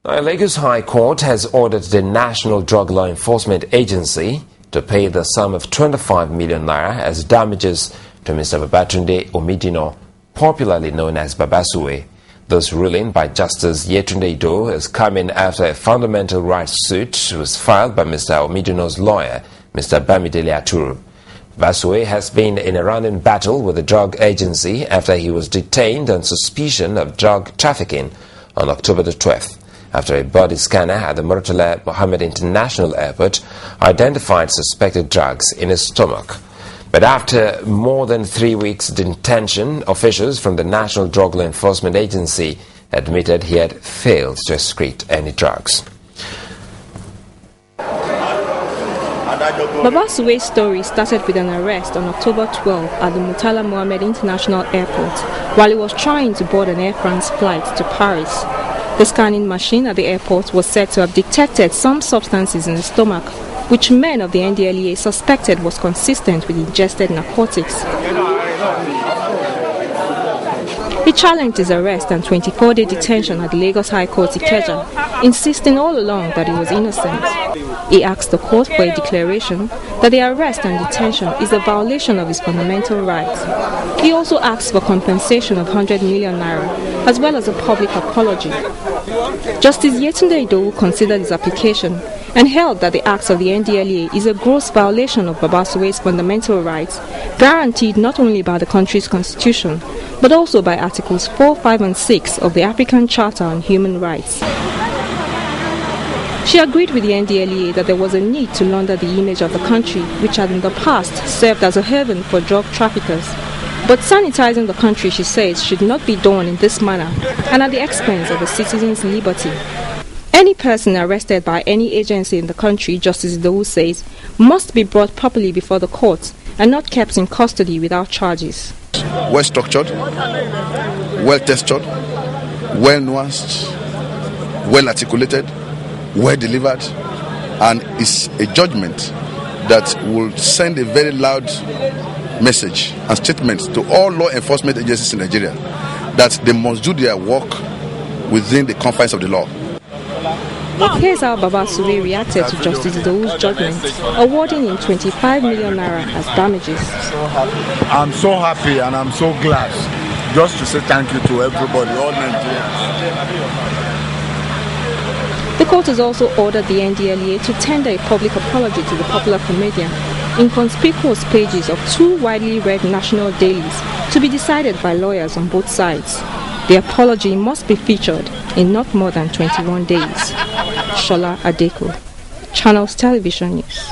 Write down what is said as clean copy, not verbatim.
Now, Lagos High Court has ordered the National Drug Law Enforcement Agency to pay the sum of 25 million naira as damages to Mr. Babatunde Omidino, popularly known as Baba Suwe. This ruling by Justice Yetunde Ido is coming after a fundamental rights suit was filed by Mr. Omidino's lawyer, Mr. ndlea. Baba Suwe has been in a running battle with the drug agency after he was detained on suspicion of drug trafficking on October the 12th. After a body scanner at the Murtala Mohammed International Airport identified suspected drugs in his stomach. But after more than 3 weeks detention, officials from the National Drug Law Enforcement Agency admitted he had failed to excrete any drugs. Baba Suwe's story started with an arrest on October 12 at the Murtala Mohammed International Airport while he was trying to board an Air France flight to Paris. The scanning machine at the airport was said to have detected some substances in his stomach, which men of the ndlea suspected was consistent with ingested narcotics. He challenged his arrest and 24-day detention at the Lagos High Court Ikeja, insisting all along that he was innocent. He asked the court for a declaration that the arrest and detention is a violation of his fundamental rights. He also asked for compensation of 100 million naira, as well as a public apology. Justice Yetunde Ido considered his application and held that the acts of the ndlea is a gross violation of Baba Suwe's fundamental rights, guaranteed not only by the country's constitution, but also by Articles 4, 5 and 6 of the African Charter on Human Rights. She agreed with the ndlea that there was a need to launder the image of the country, which had in the past served as a haven for drug traffickers. But sanitizing the country, she says, should not be done in this manner and at the expense of the citizens' liberty. Any person arrested by any agency in the country, Justice Idowu says, must be brought properly before the courts and not kept in custody without charges. Well structured, well tested, well nuanced, well articulated, well delivered, and is a judgment that will send a very loud message and statement to all law enforcement agencies in Nigeria that they must do their work within the confines of the law. Here's how Baba Suwe reacted to Justice Idowu's judgment, awarding him 25 million naira as damages. I'm so happy and I'm so glad just to say thank you to everybody, all Nigerians. The court has also ordered the ndlea to tender a public apology to the popular comedian in conspicuous pages of 2 widely read national dailies to be decided by lawyers on both sides. The apology must be featured in not more than 21 days. Shola Adeko, Channels Television News.